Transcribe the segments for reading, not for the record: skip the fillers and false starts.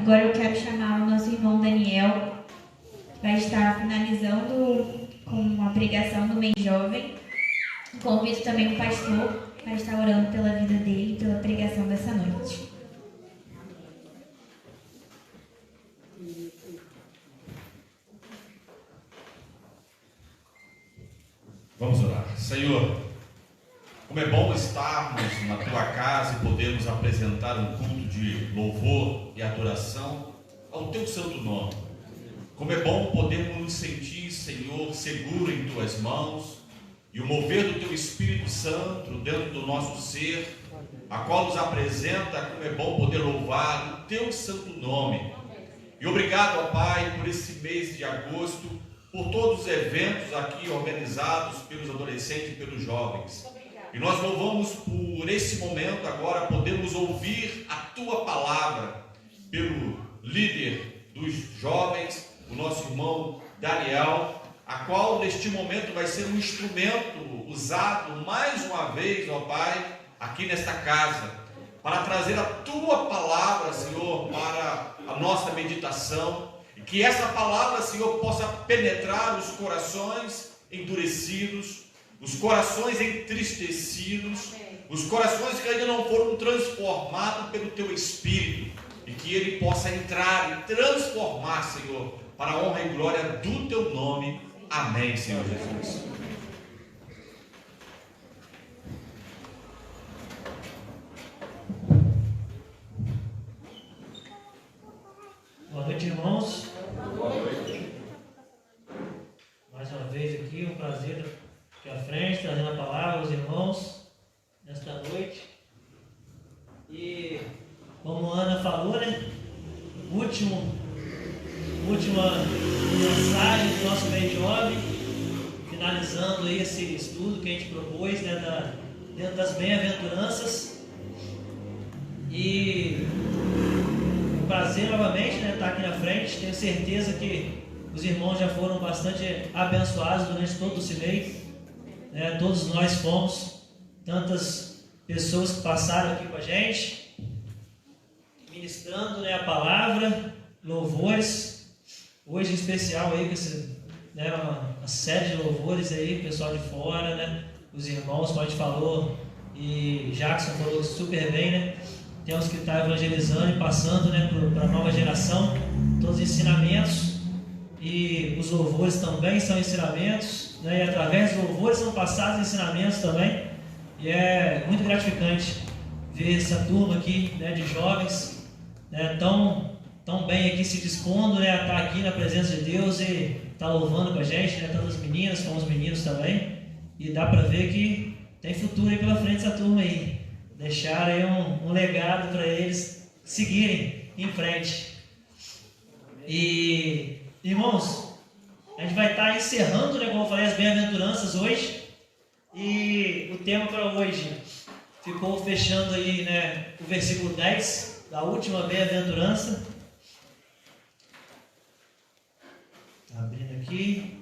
Agora eu quero chamar o nosso irmão Daniel, que vai estar finalizando com a pregação do mês jovem. Convido também o pastor para estar orando pela vida dele e pela pregação dessa noite. Vamos orar. Senhor, como é bom estarmos na Tua casa e podermos apresentar um culto de louvor e adoração ao Teu santo nome. Como é bom podermos nos sentir, Senhor, seguro em Tuas mãos e o mover do Teu Espírito Santo dentro do nosso ser, a qual nos apresenta como é bom poder louvar o Teu santo nome. E obrigado, ó Pai, por esse mês de agosto, por todos os eventos aqui organizados pelos adolescentes e pelos jovens. E nós louvamos por esse momento agora, podemos ouvir a Tua palavra pelo líder dos jovens, o nosso irmão Daniel, a qual neste momento vai ser um instrumento usado mais uma vez, ó Pai, aqui nesta casa, para trazer a Tua palavra, Senhor, para a nossa meditação. Que essa palavra, Senhor, possa penetrar os corações endurecidos, os corações entristecidos, os corações que ainda não foram transformados pelo Teu Espírito, e que Ele possa entrar e transformar, Senhor, para a honra e glória do Teu nome. Amém, Senhor Jesus. Boa noite, irmãos. Boa noite. Mais uma vez aqui, um prazer aqui à frente, trazendo a palavra aos irmãos nesta noite. E como a Ana falou, né? Última mensagem do nosso mês jovem, finalizando aí esse estudo que a gente propôs, né, dentro das bem-aventuranças. E prazer novamente, né, estar aqui na frente. Tenho certeza que os irmãos já foram bastante abençoados durante todo esse mês, né? Todos nós fomos, tantas pessoas que passaram aqui com a gente, ministrando, né, a palavra, louvores, hoje em especial aí, né, uma série de louvores aí, pessoal de fora, né, os irmãos, como a gente falou, e Jackson falou super bem, né? Temos que estar evangelizando e passando, né, para a nova geração todos os ensinamentos, e os louvores também são ensinamentos, né, e através dos louvores são passados ensinamentos também, e é muito gratificante ver essa turma aqui, né, de jovens, né, tão bem aqui se dispondo, né, a estar aqui na presença de Deus e estar louvando com a gente, né, tanto as meninas como os meninos também, e dá para ver que tem futuro aí pela frente essa turma aí. Deixar aí um legado para eles seguirem em frente. E, irmãos, a gente vai estar encerrando, né, como eu falei, as bem-aventuranças hoje. E o tema para hoje ficou fechando aí, né, o versículo 10 da última bem-aventurança. Tá abrindo aqui.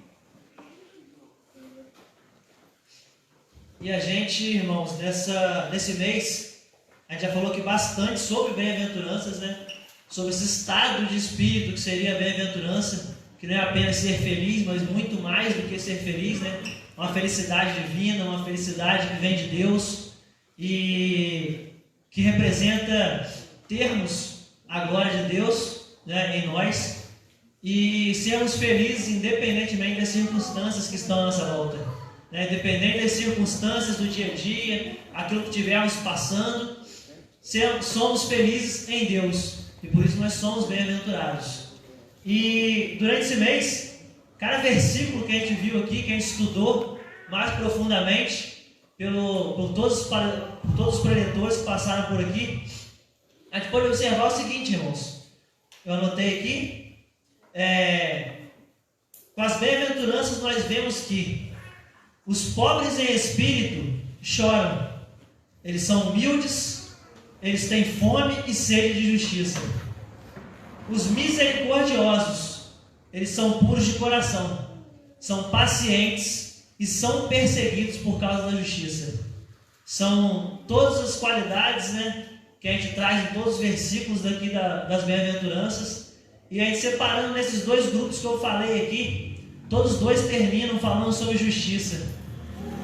E a gente, irmãos, nesse mês, a gente já falou aqui bastante sobre bem-aventuranças, né? Sobre esse estado de espírito que seria a bem-aventurança, que não é apenas ser feliz, mas muito mais do que ser feliz, né? Uma felicidade divina, uma felicidade que vem de Deus e que representa termos a glória de Deus, né, em nós e sermos felizes independentemente das circunstâncias que estão à nossa volta. Independente das circunstâncias do dia a dia, aquilo que estivermos passando, somos felizes em Deus, e por isso nós somos bem-aventurados. E durante esse mês, cada versículo que a gente viu aqui, que a gente estudou mais profundamente, por todos os preletores que passaram por aqui, a gente pode observar o seguinte, irmãos, eu anotei aqui, com as bem-aventuranças nós vemos que os pobres em espírito choram, eles são humildes, eles têm fome e sede de justiça. Os misericordiosos, eles são puros de coração, são pacientes e são perseguidos por causa da justiça. São todas as qualidades, né, que que a gente traz em todos os versículos daqui das bem-aventuranças. E a gente separando nesses dois grupos que eu falei aqui, todos dois terminam falando sobre justiça.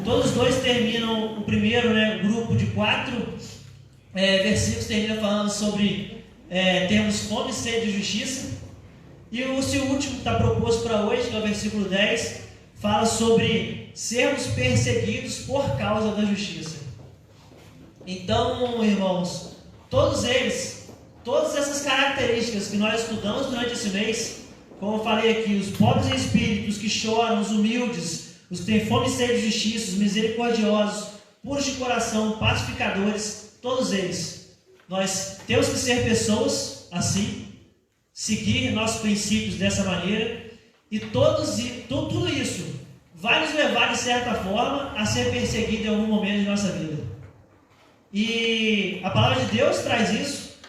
Todos dois terminam, o primeiro, grupo de 4 versículos termina falando sobre termos fome e sede de justiça. E o último que está proposto para hoje, que é o versículo 10, fala sobre sermos perseguidos por causa da justiça. Então, irmãos, todas essas características que nós estudamos durante esse mês, como eu falei aqui, os pobres em espírito, os que choram, os humildes, os que têm fome e sede de justiça, os misericordiosos, puros de coração, pacificadores, todos eles. Nós temos que ser pessoas assim, seguir nossos princípios dessa maneira, e tudo isso vai nos levar, de certa forma, a ser perseguido em algum momento de nossa vida. E a palavra de Deus traz isso,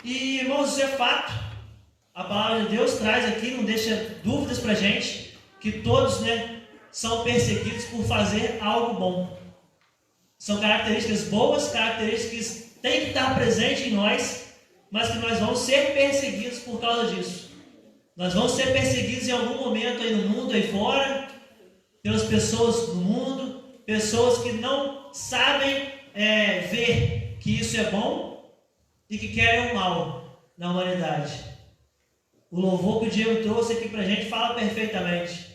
E, irmãos, isso é fato. A palavra de Deus traz aqui, não deixa dúvidas para a gente, que todos, são perseguidos por fazer algo bom. São características boas, características que têm que estar presentes em nós, mas que nós vamos ser perseguidos por causa disso. Nós vamos ser perseguidos em algum momento aí no mundo, aí fora, pelas pessoas do mundo, pessoas que não sabem ver que isso é bom e que querem o mal na humanidade. O louvor que o Diego trouxe aqui para a gente fala perfeitamente,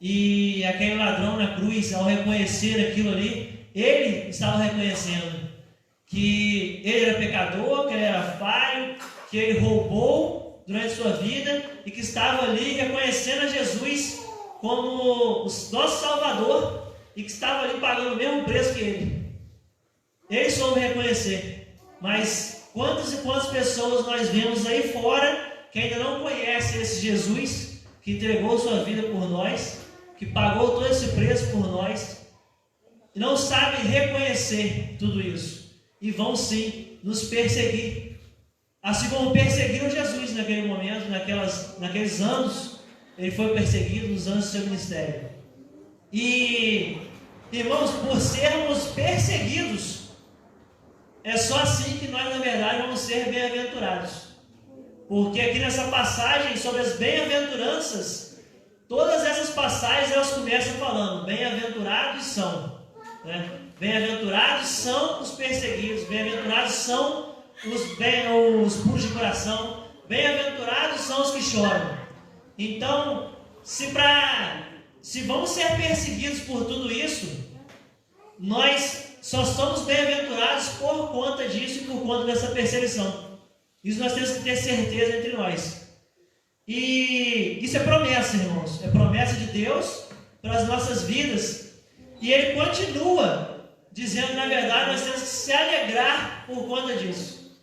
E aquele ladrão na cruz, ao reconhecer aquilo ali, ele estava reconhecendo que ele era pecador, que ele era falho, que ele roubou durante sua vida e que estava ali reconhecendo a Jesus como o nosso Salvador e que estava ali pagando o mesmo preço que ele. Ele soube reconhecer. Mas quantas e quantas pessoas nós vemos aí fora que ainda não conhecem esse Jesus que entregou sua vida por nós, que pagou todo esse preço por nós, e não sabem reconhecer tudo isso, e vão sim nos perseguir, assim como perseguiram Jesus naquele momento, naqueles anos. Ele foi perseguido nos anos do seu ministério. E, irmãos, por sermos perseguidos, é só assim que nós, na verdade, vamos ser bem-aventurados. Porque aqui nessa passagem sobre as bem-aventuranças, todas essas passagens elas começam falando: bem-aventurados são, bem-aventurados são os perseguidos, bem-aventurados são os puros de coração, bem-aventurados são os que choram. Então, se vamos ser perseguidos por tudo isso, nós só somos bem-aventurados por conta disso e por conta dessa perseguição. Isso nós temos que ter certeza entre nós. E isso é promessa, irmãos. É promessa de Deus para as nossas vidas. E Ele continua dizendo, na verdade, nós temos que se alegrar por conta disso.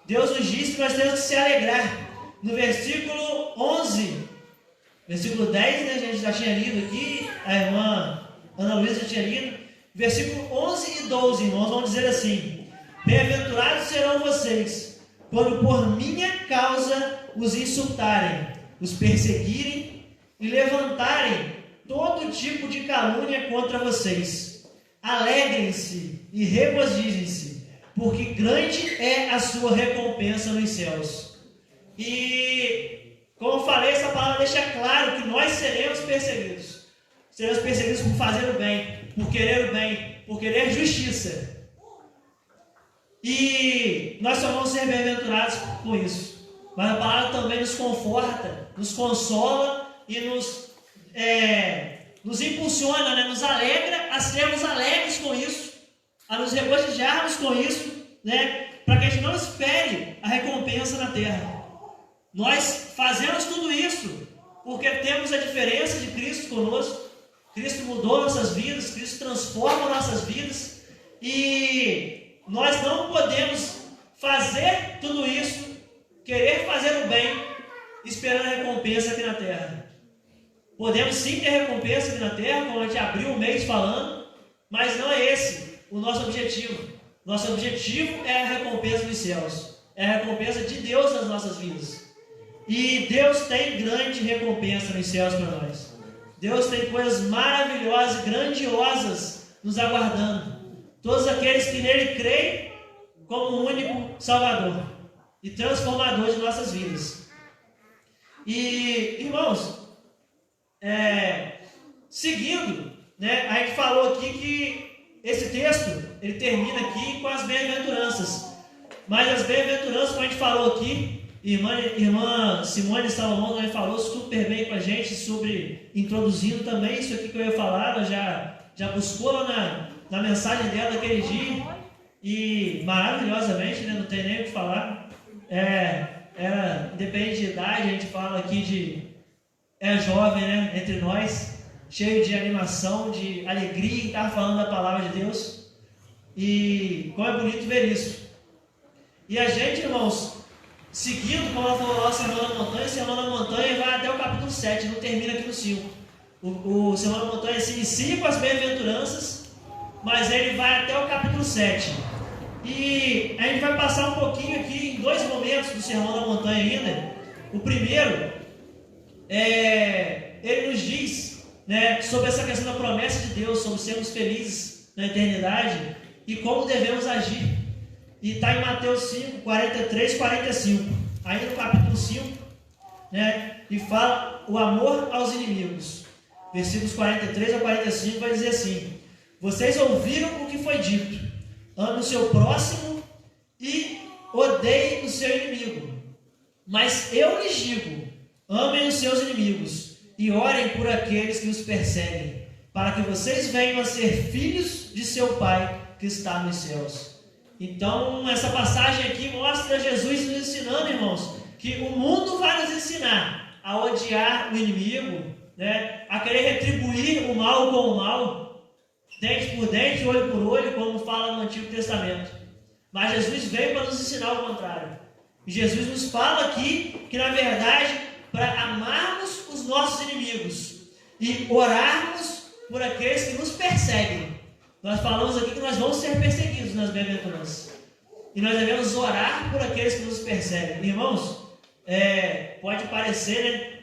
Deus nos diz que nós temos que se alegrar. No versículo 11, versículo 10, a gente já tinha lido aqui, a irmã Ana Luísa já tinha lido. Versículo 11 e 12, irmãos, vão dizer assim: bem-aventurados serão vocês, quando por minha causa os insultarem, os perseguirem e levantarem todo tipo de calúnia contra vocês. Alegrem-se e regozijem-se, porque grande é a sua recompensa nos céus. E, como eu falei, essa palavra deixa claro que nós seremos perseguidos. Seremos perseguidos por fazer o bem, por querer justiça. E nós só vamos ser bem-aventurados com isso. Mas a palavra também nos conforta, nos consola e nos impulsiona, nos alegra a sermos alegres com isso, a nos regozijarmos com isso, para que a gente não espere a recompensa na terra. Nós fazemos tudo isso porque temos a diferença de Cristo conosco. Cristo mudou nossas vidas, Cristo transforma nossas vidas, e nós não podemos fazer tudo isso, querer fazer o bem, esperando a recompensa aqui na terra. Podemos sim ter recompensa aqui na terra, como a gente abriu o mês falando, mas não é esse o nosso objetivo. Nosso objetivo é a recompensa dos céus, é a recompensa de Deus nas nossas vidas. E Deus tem grande recompensa nos céus para nós. Deus tem coisas maravilhosas, grandiosas nos aguardando. todos aqueles que nele creem como o único Salvador e transformador de nossas vidas. E, irmãos, seguindo, né, a gente falou aqui que esse texto, ele termina aqui com as bem-aventuranças. Mas as bem-aventuranças, como a gente falou aqui, irmã Simone Salomão também falou super bem com a gente sobre, introduzindo também isso aqui que eu ia falar, ela já buscou lá na mensagem dela daquele dia, e maravilhosamente, né, não tem nem o que falar. Independente de idade, a gente fala aqui jovem, né, entre nós, cheio de animação, de alegria em estar falando da palavra de Deus, e como é bonito ver isso. E a gente, irmãos, seguindo, como ela falou lá, o Sermão da Montanha vai até o capítulo 7, não termina aqui no 5. O Sermão da Montanha se inicia com as bem-aventuranças, mas ele vai até o capítulo 7. E a gente vai passar um pouquinho aqui em dois momentos do Sermão da Montanha ainda. O primeiro, ele nos diz, né, sobre essa questão da promessa de Deus, sobre sermos felizes na eternidade e como devemos agir. E está em Mateus 5, 43, 45. Aí no capítulo 5, né, e fala o amor aos inimigos. Versículos 43 a 45 vai dizer assim: vocês ouviram o que foi dito, ame o seu próximo e odeie o seu inimigo. Mas eu lhes digo, amem os seus inimigos e orem por aqueles que os perseguem, para que vocês venham a ser filhos de seu Pai que está nos céus. Então, essa passagem aqui mostra Jesus nos ensinando, irmãos, que o mundo vai nos ensinar a odiar o inimigo, né? A querer retribuir o mal com o mal, dente por dente, olho por olho, como fala no Antigo Testamento. Mas Jesus veio para nos ensinar o contrário. E Jesus nos fala aqui que, na verdade, para amarmos os nossos inimigos e orarmos por aqueles que nos perseguem. Nós falamos aqui que nós vamos ser perseguidos nas bem-aventuranças. E nós devemos orar por aqueles que nos perseguem. Irmãos, pode parecer, né,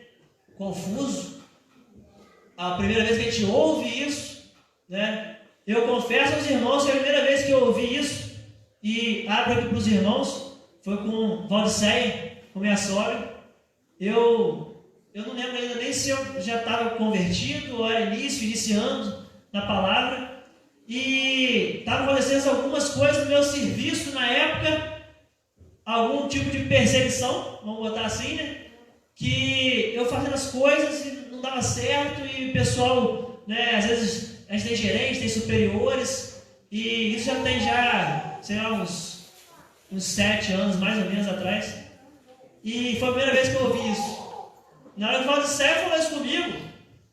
confuso a primeira vez que a gente ouve isso, né? Eu confesso aos irmãos que a primeira vez que eu ouvi isso, e abro aqui para os irmãos, foi com Valdiceia, com minha sogra. Eu não lembro ainda nem se eu já estava convertido ou era iniciando na palavra. E estavam acontecendo algumas coisas no meu serviço na época, algum tipo de perseguição, vamos botar assim, né? Que eu fazendo as coisas e não dava certo, e o pessoal, né, às vezes a gente tem gerentes, tem superiores, e isso já tem sei lá, uns 7 anos mais ou menos atrás. E foi a primeira vez que eu ouvi isso. Na hora que o Valdiceia falou isso comigo,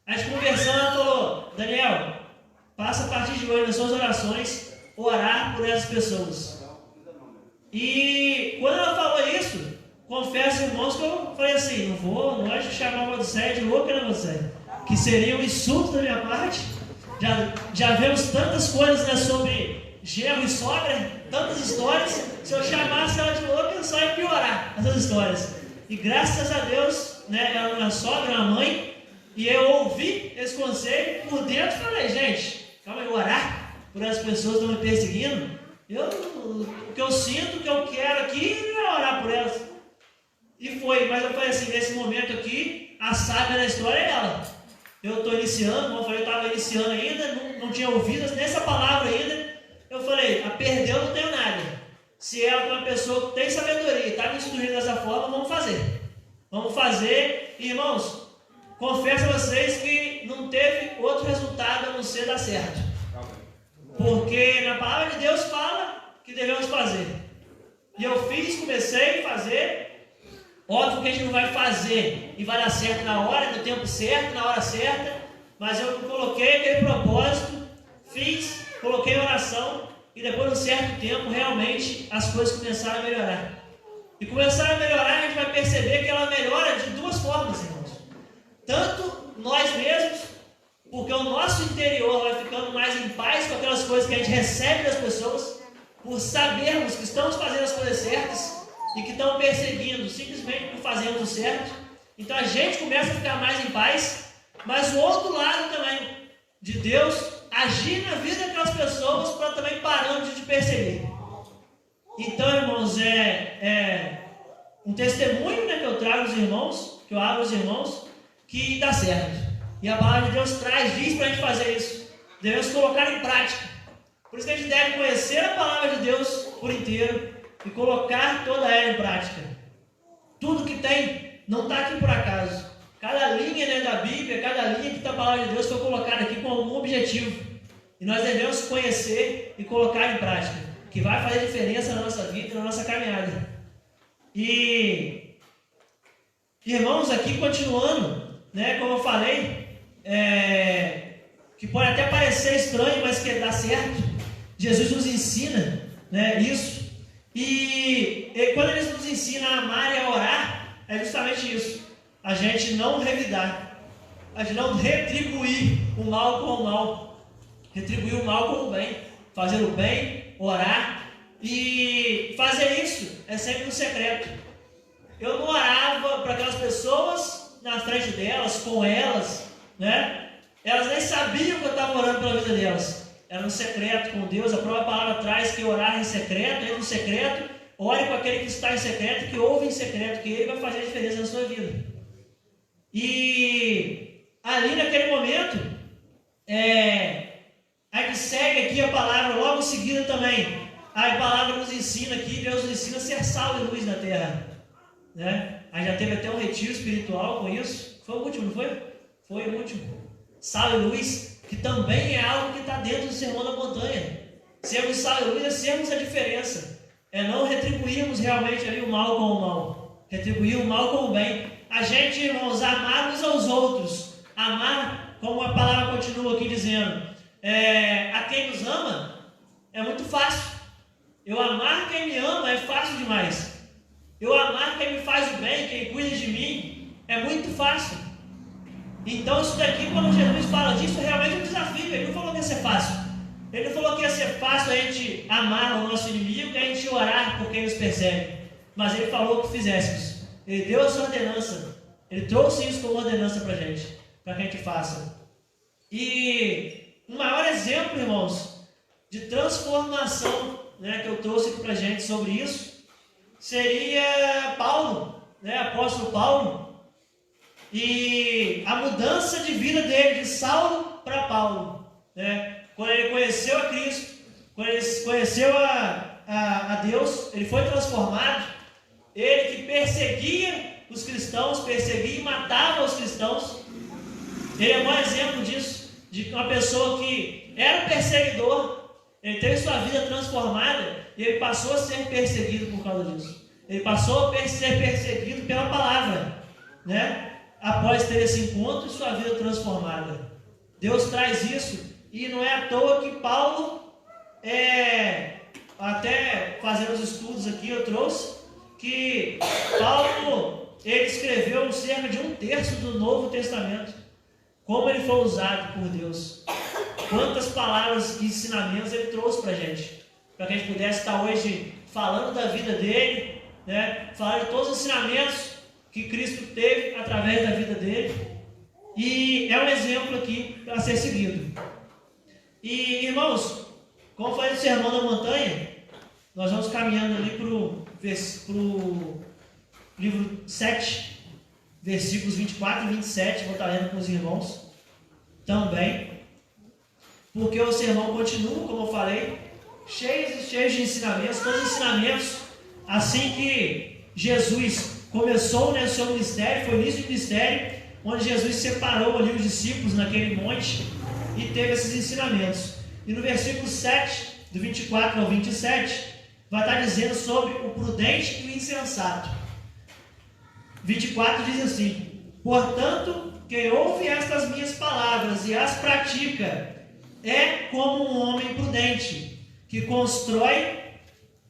a gente conversando, ela falou: Daniel, passa a partir de hoje nas suas orações orar por essas pessoas. E quando ela falou isso, confesso, irmãos, que eu falei assim: não vou chamar o Valdiceia de louco, né, Valdiceia? Que seria um insulto da minha parte. Já vemos tantas coisas, né, sobre genro e sogra, tantas histórias. Se eu chamasse ela de louca, só ia piorar essas histórias. E graças a Deus, né, ela é uma sogra, uma mãe, e eu ouvi esse conselho por dentro e falei: gente, calma aí, orar por as pessoas que estão me perseguindo. O que eu sinto, o que eu quero aqui é orar por elas. E foi, mas eu falei assim: nesse momento aqui, a sábia da história é ela. Eu estou iniciando, como eu falei, eu estava iniciando ainda, não tinha ouvido nessa palavra ainda. Eu falei: a perder eu não tenho nada. Se ela é uma pessoa que tem sabedoria e está me instruindo dessa forma, vamos fazer. Vamos fazer, irmãos. Confesso a vocês que não teve outro resultado a não ser dar certo. Porque na palavra de Deus fala que devemos fazer. E eu comecei a fazer. Óbvio que a gente não vai fazer e vai dar certo na hora, no tempo certo, na hora certa. Mas eu coloquei aquele propósito, coloquei oração. E depois de um certo tempo, realmente, as coisas começaram a melhorar. E começaram a melhorar, a gente vai perceber que ela melhora de duas formas, irmãos. Tanto nós mesmos, porque o nosso interior vai ficando mais em paz com aquelas coisas que a gente recebe das pessoas, por sabermos que estamos fazendo as coisas certas e que estão perseguindo simplesmente por fazermos o certo. Então a gente começa a ficar mais em paz, mas o outro lado também, de Deus agir na vida daquelas pessoas para também parando de perseguir. Então, irmãos, é um testemunho, né, que eu trago aos irmãos, que eu abro aos irmãos, que dá certo. E a palavra de Deus diz para a gente fazer isso. Devemos colocar em prática. Por isso que a gente deve conhecer a palavra de Deus por inteiro e colocar toda ela em prática. Tudo que tem não está aqui por acaso. Cada linha, né, da Bíblia, cada linha que está a palavra de Deus foi colocada aqui com algum objetivo. E nós devemos conhecer e colocar em prática, que vai fazer diferença na nossa vida, na nossa caminhada. E, irmãos, aqui continuando, né, como eu falei, que pode até parecer estranho, mas que dá certo. Jesus nos ensina, né, isso. E quando ele nos ensina a amar e a orar, é justamente isso. A gente não revidar, a gente não retribuir o mal com o mal, retribuir o mal com o bem, fazer o bem, orar, e fazer isso é sempre no secreto. Eu não orava para aquelas pessoas na frente delas, com elas, né? Elas nem sabiam que eu estava orando pela vida delas. Era no secreto com Deus. A própria palavra traz que orar em secreto, entre no secreto, ore com aquele que está em secreto, que ouve em secreto, que ele vai fazer a diferença na sua vida. E ali naquele momento, a gente segue aqui a palavra, logo em seguida também. A palavra nos ensina aqui, Deus nos ensina a ser sal e luz na terra, né? A gente já teve até um retiro espiritual com isso. Foi o último, não foi? Foi o último. Sal e luz, que também é algo que está dentro do Sermão da Montanha. Sermos sal e luz é sermos a diferença. É não retribuirmos realmente ali o mal com o mal. Retribuir o mal com o bem. A gente, irmãos, amar uns aos outros. Amar, como a palavra continua aqui dizendo, a quem nos ama é muito fácil. Eu amar quem me ama é fácil demais. Eu amar quem me faz o bem, quem cuida de mim, é muito fácil. Então isso daqui, quando Jesus fala disso, é realmente um desafio. Ele não falou que ia ser fácil. Ele não falou que ia ser fácil a gente amar o nosso inimigo e a gente orar por quem nos persegue. Mas ele falou que fizéssemos. Ele deu a sua ordenança. Ele trouxe isso como ordenança para a gente, para que a gente faça. E um maior exemplo, irmãos, de transformação, né, que eu trouxe aqui para a gente sobre isso, seria Paulo, né, apóstolo Paulo. E a mudança de vida dele, de Saulo para Paulo, né? Quando ele conheceu a Cristo, quando ele conheceu a Deus, ele foi transformado. Ele que perseguia os cristãos, perseguia e matava os cristãos, ele é um bom exemplo disso, de uma pessoa que era um perseguidor, ele teve sua vida transformada e ele passou a ser perseguido por causa disso. Ele passou a ser perseguido pela palavra, né? Após ter esse encontro e sua vida transformada. Deus traz isso, e não é à toa que Paulo, até fazendo os estudos aqui, eu trouxe, que Paulo, ele escreveu cerca de 1/3 do Novo Testamento. Como ele foi usado por Deus. Quantas palavras e ensinamentos ele trouxe para a gente. Para que a gente pudesse estar hoje falando da vida dele, né? Falar de todos os ensinamentos que Cristo teve através da vida dele, e é um exemplo aqui para ser seguido. E, irmãos, como foi o Sermão da Montanha, nós vamos caminhando ali para o livro 7, versículos 24 e 27, vou estar lendo com os irmãos também, porque o sermão continua, como eu falei, cheios de ensinamentos, todos os ensinamentos, assim que Jesus começou, né, o seu ministério, foi o início do ministério, onde Jesus separou ali os discípulos naquele monte e teve esses ensinamentos. E no versículo 7, do 24 ao 27, vai estar dizendo sobre o prudente e o insensato. 24 diz assim: portanto, quem ouve estas minhas palavras e as pratica é como um homem prudente, que constrói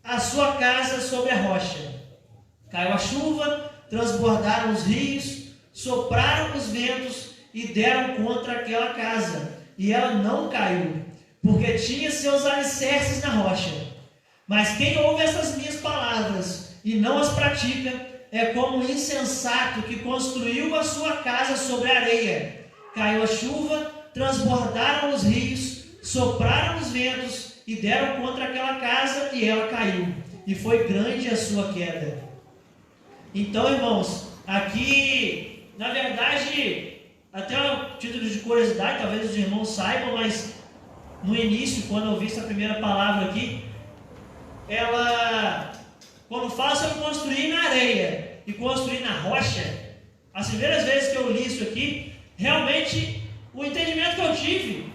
a sua casa sobre a rocha. Caiu a chuva, transbordaram os rios, sopraram os ventos e deram contra aquela casa, e ela não caiu, porque tinha seus alicerces na rocha. Mas quem ouve essas minhas palavras e não as pratica, é como um insensato que construiu a sua casa sobre a areia. Caiu a chuva, transbordaram os rios, sopraram os ventos e deram contra aquela casa e ela caiu, e foi grande a sua queda. Então, irmãos, aqui, na verdade, até um título de curiosidade, talvez os irmãos saibam, mas no início, quando eu vi essa primeira palavra aqui, ela, quando fala sobre construir na areia e construir na rocha, as primeiras vezes que eu li isso aqui, realmente o entendimento que eu tive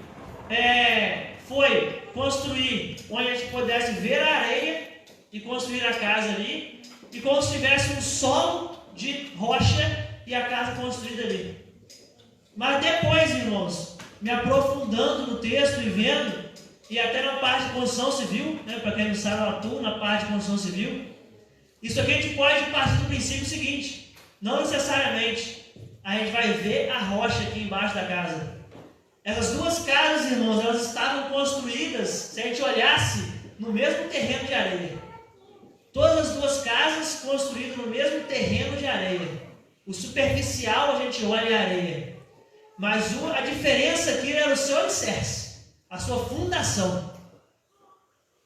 foi construir onde a gente pudesse ver a areia e construir a casa ali, e como se tivesse um solo de rocha e a casa construída ali. Mas depois, irmãos, me aprofundando no texto e vendo, e até na parte de construção civil, né, para quem não sabe, eu atuo na parte de construção civil, isso aqui a gente pode partir do princípio seguinte: não necessariamente a gente vai ver a rocha aqui embaixo da casa. Essas duas casas, irmãos, elas estavam construídas, se a gente olhasse, no mesmo terreno de areia. Todas as duas casas construídas no mesmo terreno de areia. O superficial a gente olha em areia, mas a diferença aqui era o seu alicerce, a sua fundação.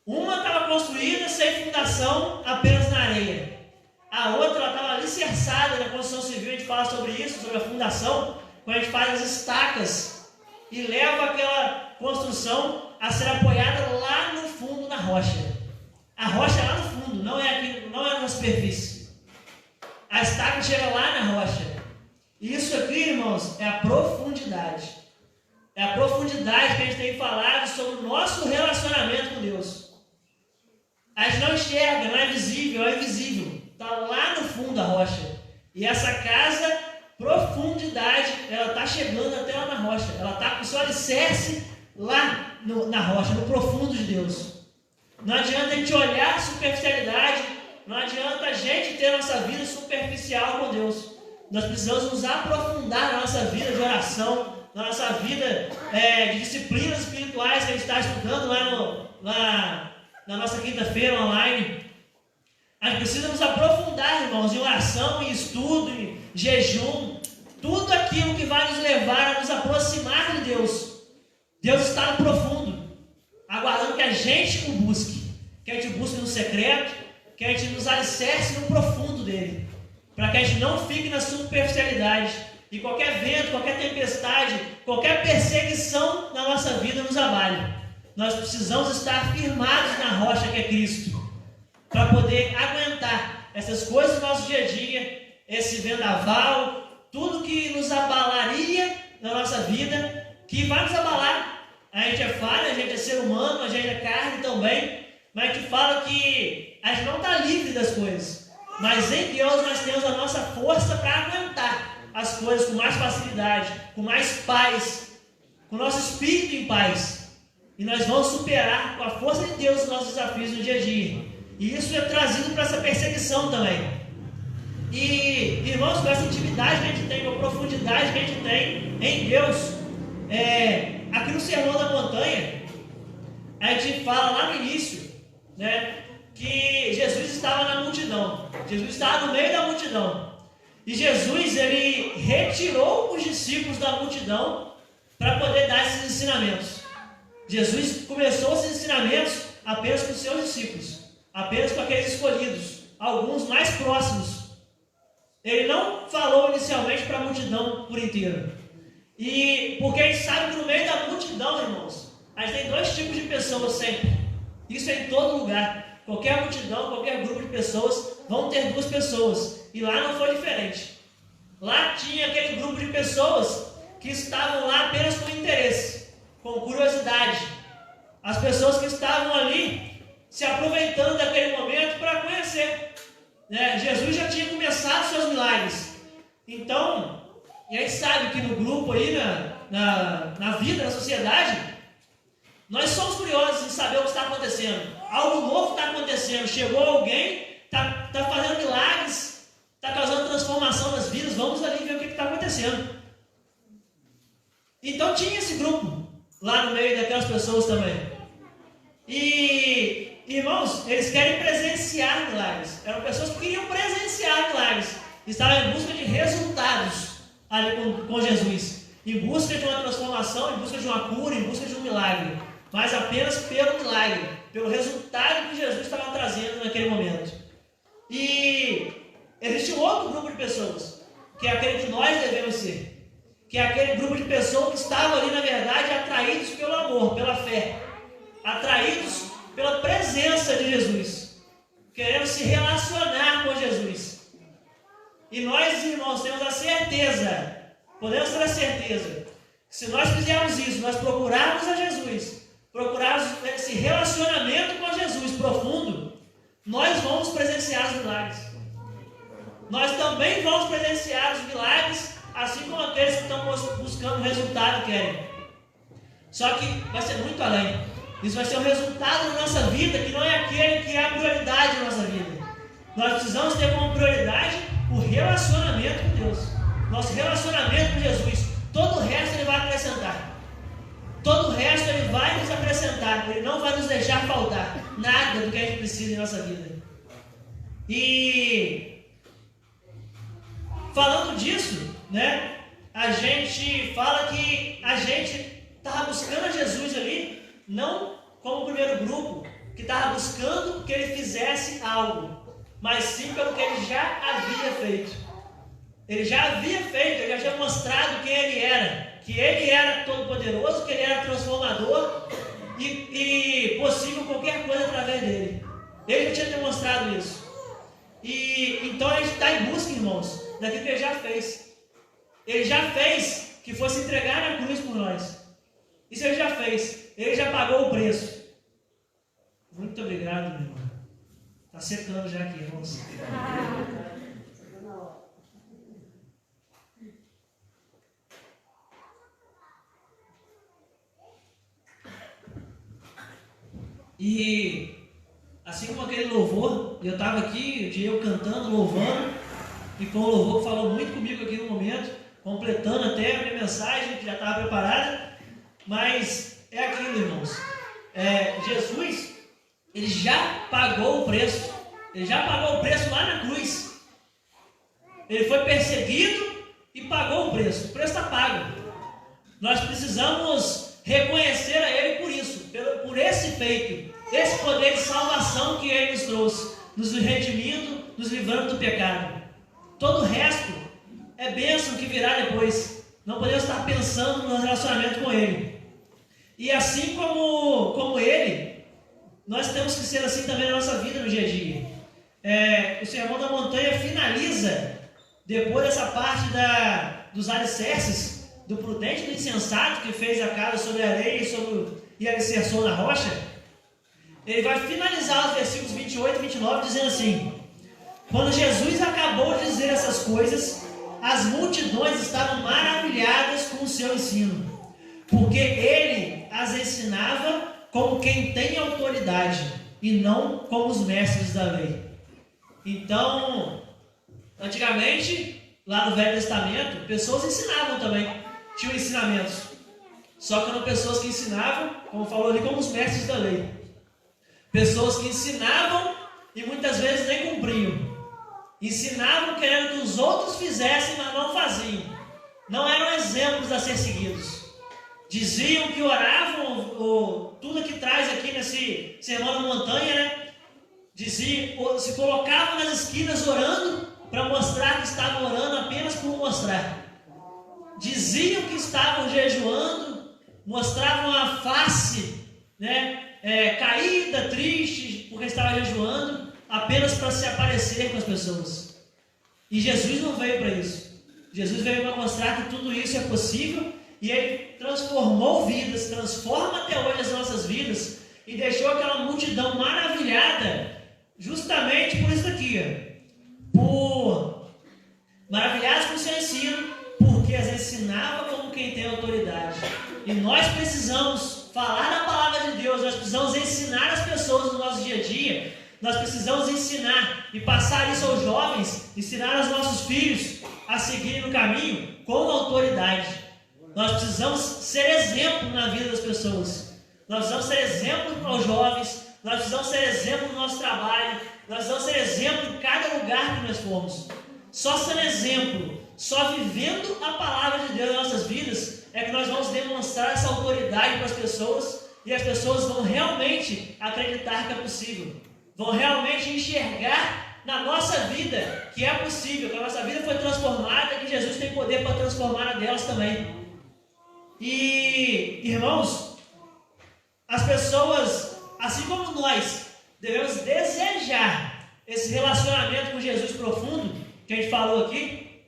Uma estava construída sem fundação, apenas na areia. A outra estava alicerçada. Na construção civil a gente fala sobre isso, sobre a fundação, quando a gente faz as estacas e leva aquela construção a ser apoiada lá no fundo na rocha. A rocha é lá no fundo, não é aqui, não é na superfície. A estaca chega lá na rocha. E isso aqui, irmãos, é a profundidade. É a profundidade que a gente tem falado sobre o nosso relacionamento com Deus. A gente não enxerga, não é visível, é invisível. Está lá no fundo a rocha. E essa casa, profundidade, ela está chegando até lá na rocha. Ela está com o seu alicerce lá na rocha, no profundo de Deus. Não adianta a gente olhar a superficialidade, não adianta a gente ter a nossa vida superficial com Deus. Nós precisamos nos aprofundar na nossa vida de oração, na nossa vida de disciplinas espirituais que a gente está estudando lá na nossa quinta-feira online. A gente precisa nos aprofundar, irmãos, em oração, em estudo, em jejum, tudo aquilo que vai nos levar a nos aproximar de Deus. Deus está no profundo, aguardando que a gente o busque, que a gente o busque no secreto, que a gente nos alicerce no profundo dele, para que a gente não fique na superficialidade e qualquer vento, qualquer tempestade, qualquer perseguição na nossa vida nos abale. Nós precisamos estar firmados na rocha que é Cristo, para poder aguentar essas coisas do nosso dia a dia, esse vendaval, tudo que nos abalaria na nossa vida, que vai nos abalar. A gente é falho, a gente é ser humano, a gente é carne também, mas a gente fala que a gente não está livre das coisas, mas em Deus nós temos a nossa força para aguentar as coisas com mais facilidade, com mais paz, com o nosso espírito em paz, e nós vamos superar com a força de Deus os nossos desafios no dia a dia, e isso é trazido para essa perseguição também. E irmãos, com essa intimidade que a gente tem, com a profundidade que a gente tem em Deus, aqui no Sermão da Montanha, a gente fala lá no início, né, que Jesus estava na multidão. Jesus estava no meio da multidão. E Jesus, ele retirou os discípulos da multidão para poder dar esses ensinamentos. Jesus começou esses ensinamentos apenas com os seus discípulos, apenas com aqueles escolhidos, alguns mais próximos. Ele não falou inicialmente para a multidão por inteiro. E porque a gente sabe que no meio da multidão, irmãos, a gente tem dois tipos de pessoas sempre. Isso é em todo lugar. Qualquer multidão, qualquer grupo de pessoas, vão ter duas pessoas. E lá não foi diferente. Lá tinha aquele grupo de pessoas que estavam lá apenas com interesse, com curiosidade. As pessoas que estavam ali se aproveitando daquele momento para conhecer. Jesus já tinha começado seus milagres. Então, e a gente sabe que no grupo aí, na vida, na sociedade, nós somos curiosos em saber o que está acontecendo. Algo novo está acontecendo. Chegou alguém, está fazendo milagres, está causando transformação nas vidas. Vamos ali ver o que está acontecendo. Então tinha esse grupo lá no meio daquelas pessoas também. E, irmãos, eles querem presenciar milagres. Eram pessoas que queriam presenciar milagres. Estavam em busca de resultados ali com Jesus. Em busca de uma transformação, em busca de uma cura, em busca de um milagre. mas apenas pelo milagre, pelo resultado que Jesus estava trazendo naquele momento. E existe um outro grupo de pessoas, que é aquele que nós devemos ser, que é aquele grupo de pessoas que estavam ali, na verdade, atraídos pelo amor, pela fé, atraídos pela presença de Jesus, querendo se relacionar com Jesus. E nós, irmãos, temos a certeza, podemos ter a certeza, que se nós fizermos isso, nós procurarmos a Jesus, procurarmos esse relacionamento com Jesus profundo, nós vamos presenciar os milagres. Nós também vamos presenciar os milagres, assim como aqueles que estão buscando o resultado querem. Só que vai ser muito além. Isso vai ser um resultado da nossa vida que não é aquele que é a prioridade da nossa vida. Nós precisamos ter como prioridade o relacionamento com Deus. Nosso relacionamento com Jesus. Todo o resto Ele vai acrescentar. Todo o resto Ele vai nos acrescentar. Ele não vai nos deixar faltar nada do que a gente precisa em nossa vida. E falando disso, né, a gente fala que a gente estava buscando a Jesus ali, não como o primeiro grupo, que estava buscando que Ele fizesse algo, mas sim pelo que Ele já havia feito. Ele já havia feito, Ele já tinha mostrado quem Ele era, que Ele era todo-poderoso, que Ele era transformador e possível qualquer coisa através dele. Ele já tinha demonstrado isso. E então a gente está em busca, irmãos, daquilo que Ele já fez. Ele já fez que fosse entregar na cruz por nós. Isso Ele já fez. Ele já pagou o preço. Muito obrigado, meu irmão. Está secando já aqui, irmãos. E assim como aquele louvor, eu estava aqui, o Diego cantando, louvando, e foi um louvor que falou muito comigo aqui no momento, completando até a minha mensagem, que já estava preparada, mas é aquilo, irmãos. Jesus, Ele já pagou o preço. Ele já pagou o preço lá na cruz. Ele foi perseguido e pagou o preço. O preço está pago. Nós precisamos reconhecer a Ele por isso, por esse feito, esse poder de salvação que Ele nos trouxe, nos redimindo, nos livrando do pecado. Todo o resto é bênção que virá depois. Não podemos estar pensando no relacionamento com Ele. E assim como Ele, nós temos que ser assim também na nossa vida, no dia a dia. O Sermão da Montanha finaliza, depois dessa parte dos alicerces, do prudente e do insensato que fez a casa sobre a areia e alicerçou na rocha. Ele vai finalizar os versículos 28 e 29 dizendo assim: quando Jesus acabou de dizer essas coisas, as multidões estavam maravilhadas com o seu ensino, porque Ele as ensinava como quem tem autoridade e não como os mestres da lei. Então, antigamente, lá no Velho Testamento, pessoas ensinavam também, tinham ensinamentos, só que eram pessoas que ensinavam, como falou ali, como os mestres da lei. Pessoas que ensinavam e muitas vezes nem cumpriam. Ensinavam querendo que os outros fizessem, mas não faziam. Não eram exemplos a ser seguidos. Diziam que oravam, tudo que traz aqui nesse Sermão da Montanha, né? Diziam, se colocavam nas esquinas orando para mostrar que estavam orando apenas por mostrar. Diziam que estavam jejuando, mostravam a face, né? Caída, triste, porque estava jejuando, apenas para se aparecer com as pessoas. E Jesus não veio para isso. Jesus veio para mostrar que tudo isso é possível, e Ele transformou vidas, transforma até hoje as nossas vidas, e deixou aquela multidão maravilhada, justamente por isso aqui, maravilhados com o seu ensino, porque as ensinava como quem tem autoridade. E nós precisamos falar a palavra de Deus, nós precisamos ensinar as pessoas no nosso dia a dia, nós precisamos ensinar e passar isso aos jovens, ensinar aos nossos filhos a seguirem no caminho com autoridade. Nós precisamos ser exemplo na vida das pessoas, nós precisamos ser exemplo aos jovens, nós precisamos ser exemplo no nosso trabalho, nós precisamos ser exemplo em cada lugar que nós formos. Só sendo exemplo, só vivendo a palavra de Deus nas nossas vidas, é que nós vamos demonstrar essa autoridade para as pessoas e as pessoas vão realmente acreditar que é possível, vão realmente enxergar na nossa vida que é possível, que a nossa vida foi transformada e que Jesus tem poder para transformar a delas também. E, irmãos, as pessoas, assim como nós, devemos desejar esse relacionamento com Jesus profundo, que a gente falou aqui.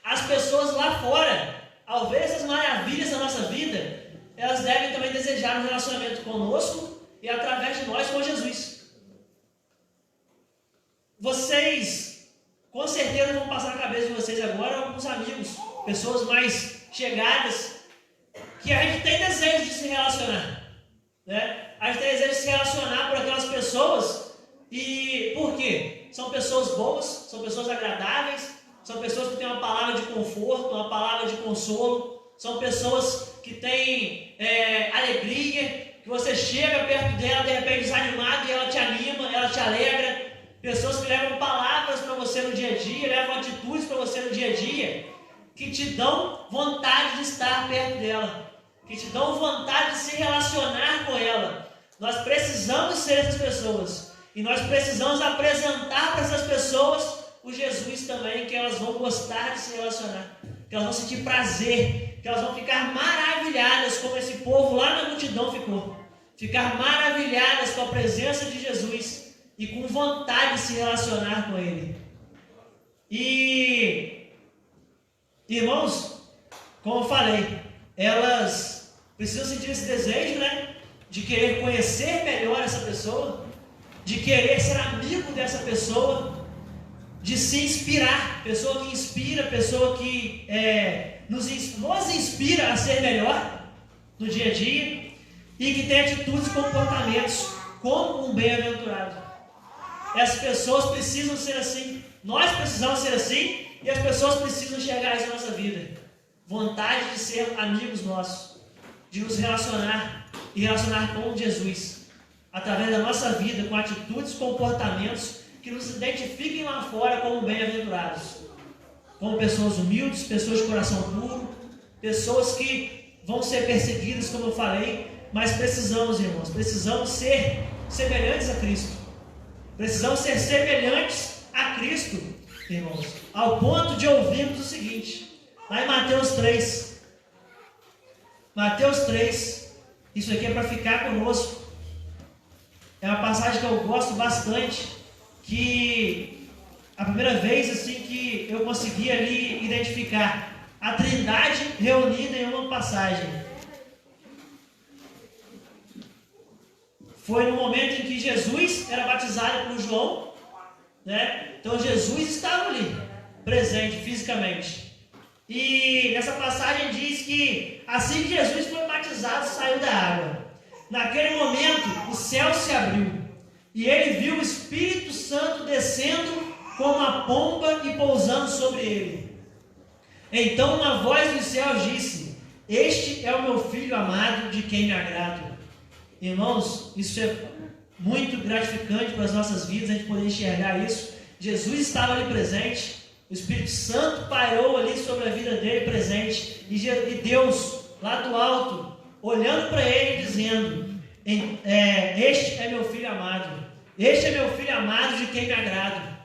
As pessoas lá fora, ao ver essas maravilhas da nossa vida, elas devem também desejar um relacionamento conosco e através de nós com Jesus. Vocês, com certeza, vão passar na cabeça de vocês agora alguns amigos, pessoas mais chegadas, que a gente tem desejo de se relacionar, né? A gente tem desejo de se relacionar por aquelas pessoas. E por quê? São pessoas boas, são pessoas agradáveis, são pessoas que têm uma palavra de conforto, uma palavra de consolo, são pessoas que têm alegria, que você chega perto dela, de repente desanimado, e ela te anima, ela te alegra. Pessoas que levam palavras para você no dia a dia, levam atitudes para você no dia a dia, que te dão vontade de estar perto dela, que te dão vontade de se relacionar com ela. Nós precisamos ser essas pessoas. E nós precisamos apresentar para essas pessoas o Jesus também, que elas vão gostar de se relacionar, que elas vão sentir prazer, que elas vão ficar maravilhadas, como esse povo lá na multidão ficou. Ficar maravilhadas com a presença de Jesus e com vontade de se relacionar com Ele. E, irmãos, como eu falei, elas precisam sentir esse desejo, né, de querer conhecer melhor essa pessoa, de querer ser amigo dessa pessoa, de se inspirar, pessoa que inspira, pessoa que nos inspira a ser melhor no dia a dia, e que tem atitudes e comportamentos como um bem-aventurado. Essas pessoas precisam ser assim, nós precisamos ser assim, e as pessoas precisam chegar a isso na nossa vida. Vontade de ser amigos nossos, de nos relacionar e relacionar com Jesus, através da nossa vida, com atitudes e comportamentos que nos identifiquem lá fora como bem-aventurados, como pessoas humildes, pessoas de coração puro, pessoas que vão ser perseguidas, como eu falei, mas precisamos, irmãos, precisamos ser semelhantes a Cristo. Precisamos ser semelhantes a Cristo, irmãos, ao ponto de ouvirmos o seguinte, lá em Mateus 3, isso aqui é para ficar conosco. É uma passagem que eu gosto bastante, que a primeira vez assim que eu consegui ali identificar a Trindade reunida em uma passagem foi no momento em que Jesus era batizado por João, né? Então Jesus estava ali, presente fisicamente. E nessa passagem diz que assim que Jesus foi batizado, saiu da água. Naquele momento, o céu se abriu e ele viu o Espírito Santo descendo como uma pomba e pousando sobre ele. Então uma voz do céu disse: "Este é o meu Filho amado, de quem me agrado." Irmãos, isso é muito gratificante para as nossas vidas, a gente poder enxergar isso. Jesus estava ali presente, o Espírito Santo pairou ali sobre a vida dele presente, e Deus, lá do alto, olhando para ele e dizendo: "Este é meu Filho amado, este é meu Filho amado, de quem me agrado."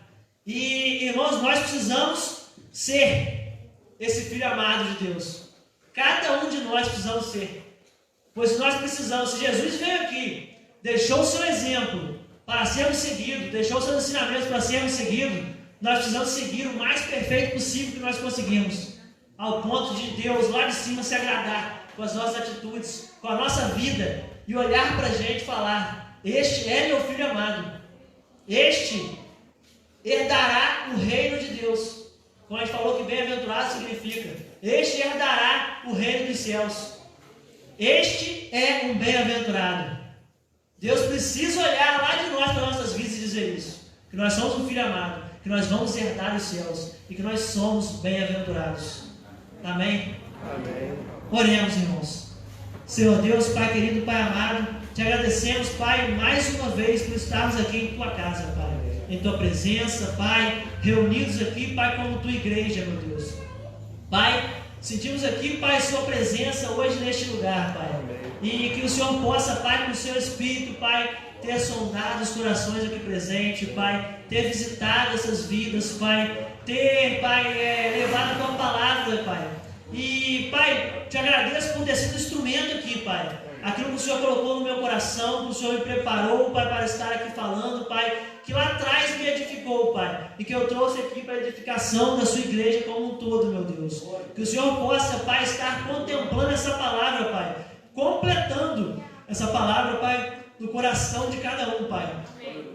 E, irmãos, nós precisamos ser esse Filho amado de Deus. Cada um de nós precisamos ser. Pois nós precisamos, se Jesus veio aqui, deixou o seu exemplo para sermos seguidos, deixou os seus ensinamentos para sermos seguidos, nós precisamos seguir o mais perfeito possível que nós conseguimos, ao ponto de Deus lá de cima se agradar com as nossas atitudes, com a nossa vida, e olhar para a gente e falar: "Este é meu Filho amado, este herdará o reino de Deus." Como a gente falou que bem-aventurado significa, este herdará o reino dos céus. Este é um bem-aventurado. Deus precisa olhar lá de nós para nossas vidas e dizer isso, que nós somos um Filho amado, que nós vamos herdar os céus e que nós somos bem-aventurados. Amém? Amém. Oremos, irmãos. Senhor Deus, Pai querido, Pai amado, te agradecemos, Pai, mais uma vez por estarmos aqui em Tua casa, Pai, em Tua presença, Pai, reunidos aqui, Pai, como Tua igreja, meu Deus. Pai, Sentimos aqui, Pai, Sua presença hoje neste lugar, Pai. E que o Senhor possa, Pai, com o Seu Espírito, Pai, ter sondado os corações aqui presentes, Pai, ter visitado essas vidas, Pai, ter, Pai, levado a Tua palavra, Pai. E, Pai, te agradeço por ter sido instrumento aqui, Pai. Aquilo que o Senhor colocou no meu coração, que o Senhor me preparou, Pai, para estar aqui falando, Pai, que lá atrás me edificou, Pai, e que eu trouxe aqui para a edificação da sua igreja como um todo, meu Deus. Que o Senhor possa, Pai, estar contemplando essa palavra, Pai, completando essa palavra, Pai, no coração de cada um, Pai.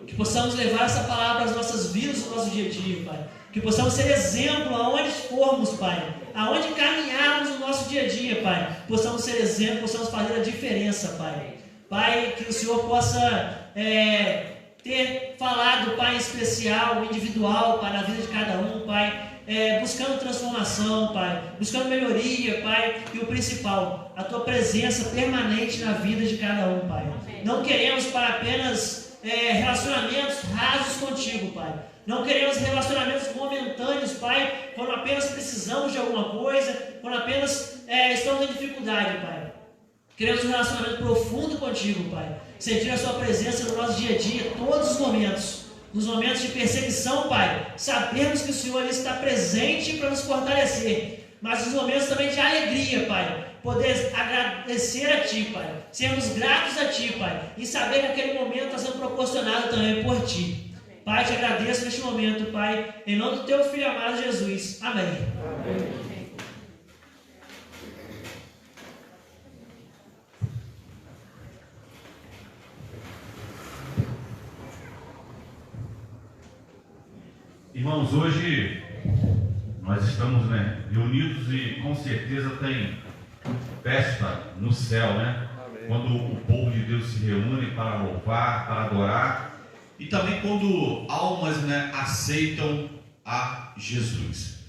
Que possamos levar essa palavra às nossas vidas, no nosso dia a dia, Pai. Que possamos ser exemplo aonde formos, Pai. Aonde caminharmos no nosso dia a dia, Pai. Possamos ser exemplo, possamos fazer a diferença, Pai. Pai, que o Senhor possa ter falado, Pai, em especial, individual, Pai, na vida de cada um, Pai. Buscando transformação, Pai. Buscando melhoria, Pai. E o principal, a Tua presença permanente na vida de cada um, Pai. Não queremos, Pai, apenas relacionamentos rasos contigo, Pai. Não queremos relacionamentos momentâneos, Pai, quando apenas precisamos de alguma coisa, quando apenas estamos em dificuldade, Pai. Queremos um relacionamento profundo contigo, Pai. Sentir a Sua presença no nosso dia a dia, todos os momentos. Nos momentos de perseguição, Pai, sabemos que o Senhor ali está presente para nos fortalecer. Mas nos momentos também de alegria, Pai, poder agradecer a Ti, Pai. Sermos gratos a Ti, Pai. E saber que aquele momento está sendo proporcionado também por Ti. Pai, te agradeço neste momento, Pai, em nome do Teu Filho amado Jesus. Amém. Amém. Irmãos, hoje nós estamos reunidos e com certeza tem festa no céu, quando o povo de Deus se reúne para louvar, para adorar. E também quando almas aceitam a Jesus.